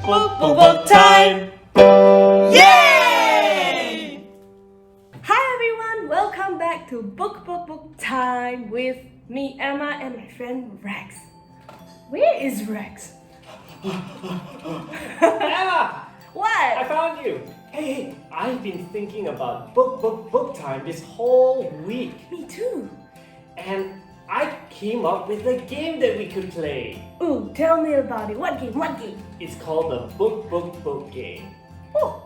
Book time! Yay! Hi everyone, welcome back to Book Time with me, Emma, and my friend Rex. Where is Rex? Emma! What? I found you! Hey, I've been thinking about book time this whole week. Me too. And I came up with a game that we could play. Ooh, tell me about it. What game? It's called the book game. Oh,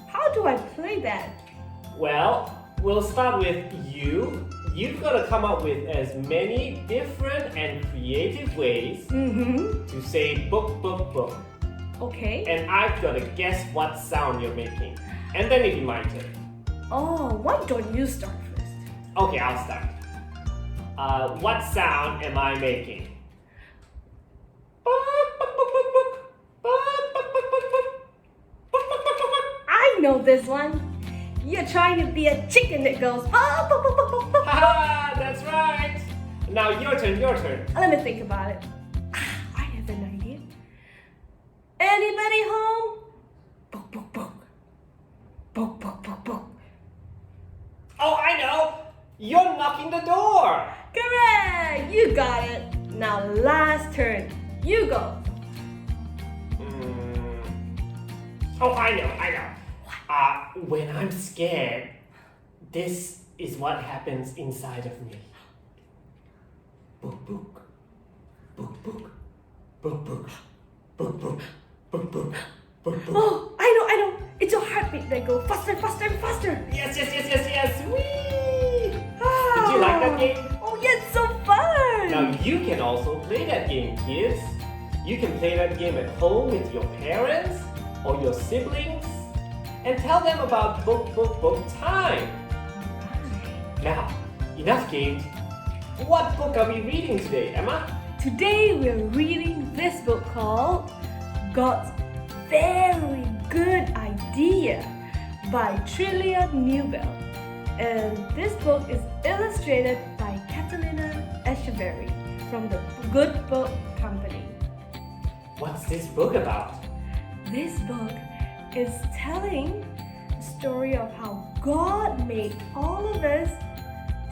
how do I play that? Well, we'll start with you. You've got to come up with as many different and creative ways to say book. Okay. And I've got to guess what sound you're making. And then it'll be my turn. Oh, why don't you start first? Okay, I'll start. What sound am I making? I know this one. You're trying to be a chicken that goes. Haha, that's right. Now your turn. Let me think about it. I have an idea. Anybody home? Book. Oh, I know. You're knocking the door. Correct! You got it. Now last turn. You go. Oh, I know. When I'm scared, this is what happens inside of me. Book. Oh, I know. It's your heartbeat that goes faster and faster. Yes. Whee! Did you like that game? Oh, yeah, it's so fun. Now you can also play that game, kids. You can play that game at home with your parents or your siblings and tell them about book time. Now, enough games. What book are we reading today, Emma? Today we're reading this book called God's Very Good Idea by Trillia Newbell. And this book is illustrated by Catalina Echeverri from the Good Book Company. What's this book about? This book is telling the story of how God made all of us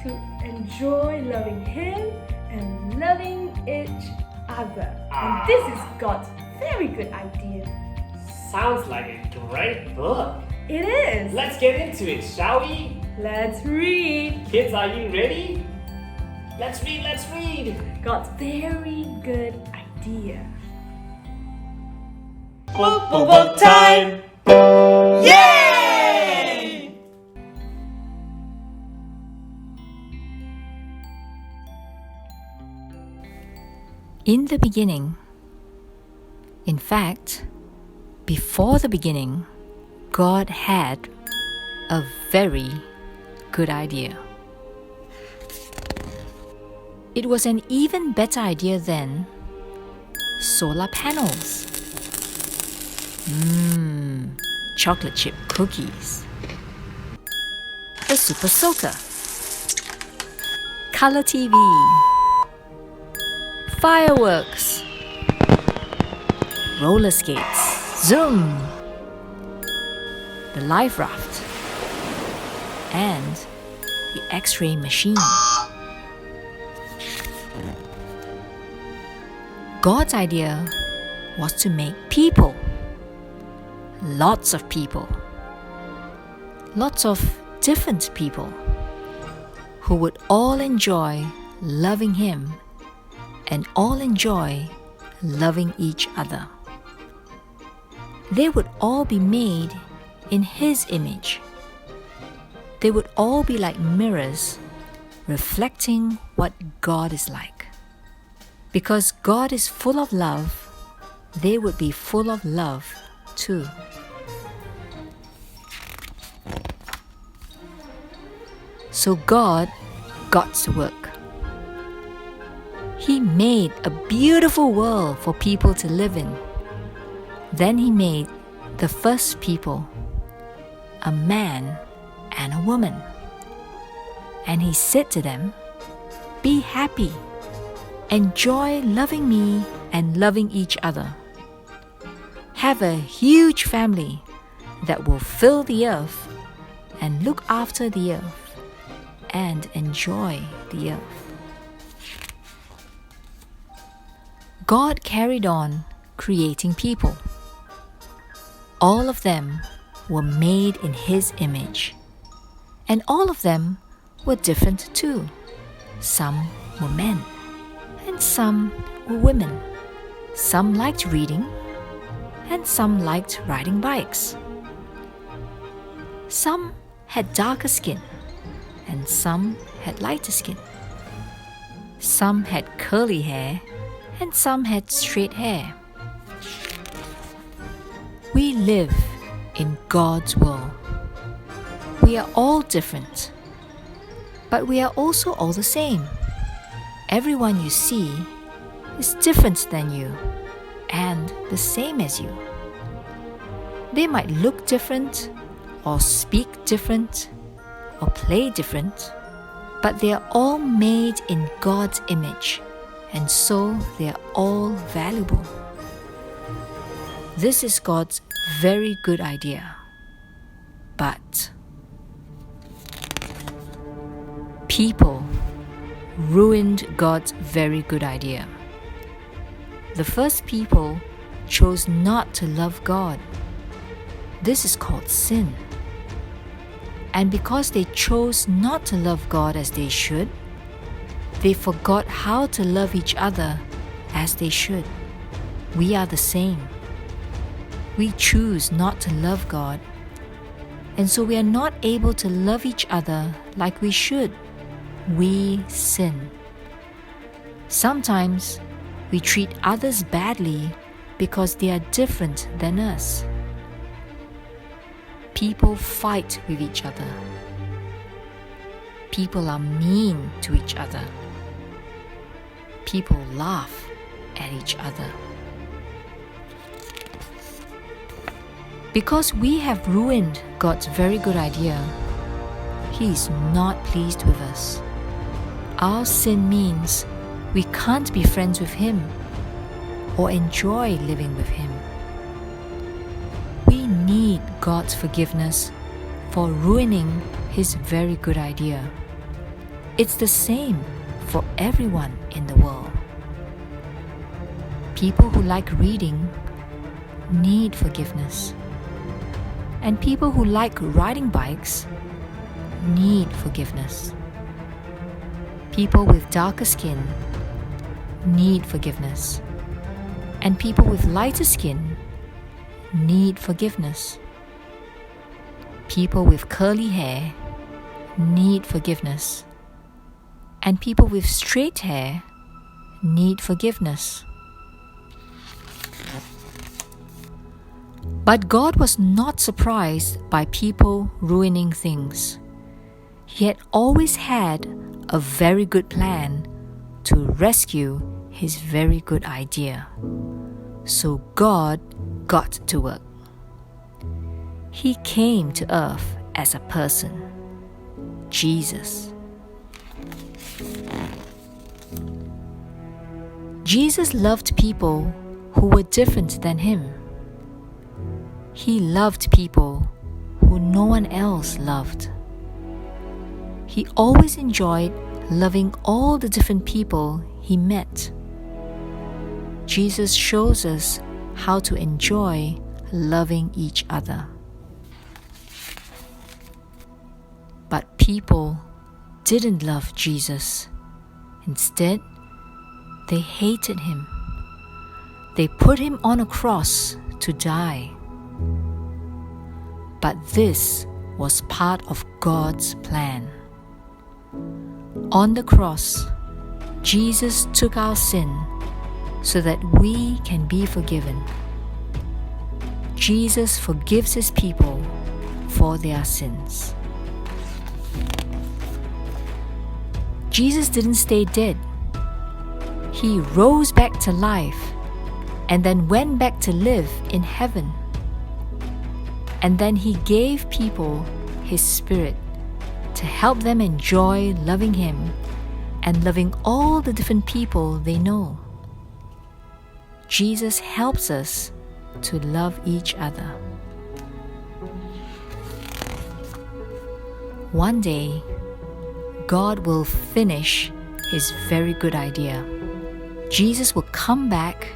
to enjoy loving Him and loving each other. And this is God's very good idea. Sounds like a great book. It is. Let's get into it, shall we? Let's read. Kids, are you ready? Let's read. God's very good idea. Book time! Yay! In the beginning, in fact, before the beginning, God had a very good idea. It was an even better idea than solar panels, chocolate chip cookies, the Super Soaker, color TV, fireworks, roller skates, zoom, the life raft, and the X-ray machine. God's idea was to make people, lots of people, lots of different people, who would all enjoy loving Him and all enjoy loving each other. They would all be made in His image. They would all be like mirrors, reflecting what God is like. Because God is full of love, they would be full of love too. So God got to work. He made a beautiful world for people to live in. Then He made the first people, a man and a woman. And He said to them, "Be happy. Enjoy loving me and loving each other. have a huge family that will fill the earth and look after the earth and enjoy the earth. God carried on creating people. All of them were made in His image, and all of them were different too. Some were men, and some were women. Some liked reading, and some liked riding bikes. Some had darker skin, and some had lighter skin. Some had curly hair, and some had straight hair. We live in God's world. We are all different, but we are also all the same. Everyone you see is different than you and the same as you. They might look different, or speak different, or play different, but they are all made in God's image, and so they are all valuable. This is God's very good idea. But people ruined God's very good idea. The first people chose not to love God. This is called sin. And because they chose not to love God as they should, they forgot how to love each other as they should. We are the same. We choose not to love God, and so we are not able to love each other like we should. We sin. Sometimes we treat others badly because they are different than us. People fight with each other. People are mean to each other. People laugh at each other. Because we have ruined God's very good idea, He is not pleased with us. Our sin means we can't be friends with Him or enjoy living with Him. We need God's forgiveness for ruining His very good idea. It's the same for everyone in the world. People who like reading need forgiveness. And people who like riding bikes need forgiveness. People with darker skin need forgiveness. And people with lighter skin need forgiveness. People with curly hair need forgiveness. And people with straight hair need forgiveness. But God was not surprised by people ruining things. He had always had a very good plan to rescue His very good idea. So God got to work. He came to earth as a person, Jesus. Jesus loved people who were different than Him. He loved people who no one else loved. He always enjoyed loving all the different people He met. Jesus shows us how to enjoy loving each other. But people didn't love Jesus. Instead, they hated Him. They put Him on a cross to die. But this was part of God's plan. On the cross, Jesus took our sin so that we can be forgiven. Jesus forgives His people for their sins. Jesus didn't stay dead. He rose back to life and then went back to live in heaven. And then He gave people His Spirit to help them enjoy loving Him and loving all the different people they know. Jesus helps us to love each other. One day, God will finish His very good idea. Jesus will come back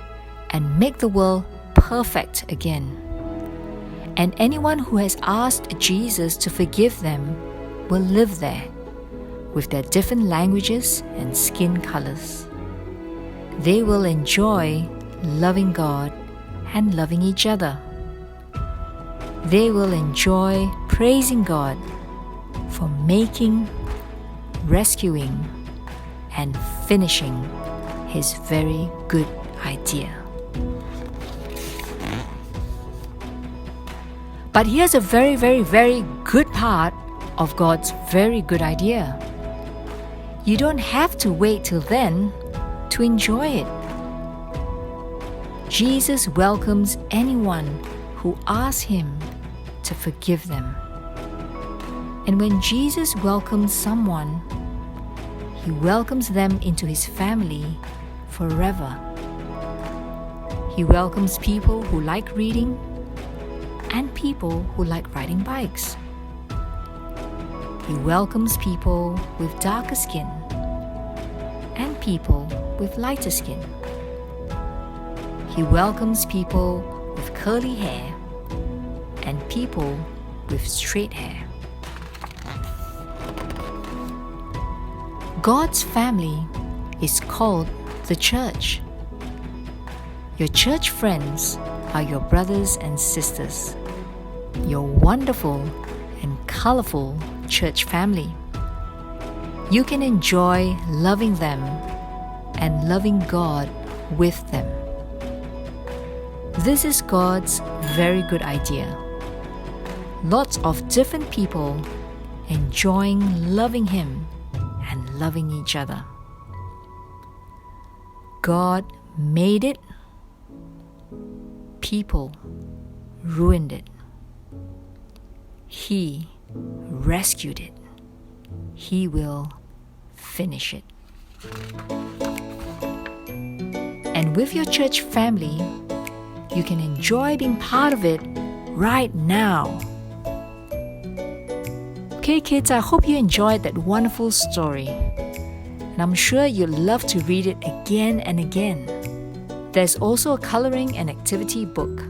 and make the world perfect again. And anyone who has asked Jesus to forgive them will live there with their different languages and skin colors. They will enjoy loving God and loving each other. They will enjoy praising God for making, rescuing, and finishing His very good idea. But here's a very, very, very good part of God's very good idea. You don't have to wait till then to enjoy it. Jesus welcomes anyone who asks Him to forgive them. And when Jesus welcomes someone, He welcomes them into His family forever. He welcomes people who like reading and people who like riding bikes. He welcomes people with darker skin and people with lighter skin. He welcomes people with curly hair and people with straight hair. God's family is called the church. Your church friends are your brothers and sisters, your wonderful and colorful church family. You can enjoy loving them and loving God with them. This is God's very good idea. Lots of different people enjoying loving Him and loving each other. God made it. People ruined it. He rescued it. He will finish it. And with your church family, you can enjoy being part of it right now. Okay, kids, I hope you enjoyed that wonderful story. And I'm sure you'll love to read it again and again. There's also a coloring and activity book.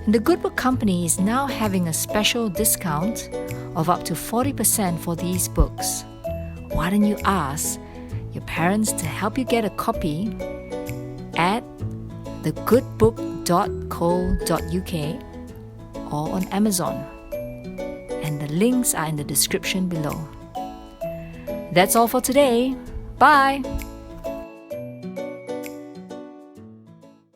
And the Good Book Company is now having a special discount of up to 40% for these books. Why don't you ask your parents to help you get a copy at thegoodbook.co.uk or on Amazon. And the links are in the description below. That's all for today. Bye!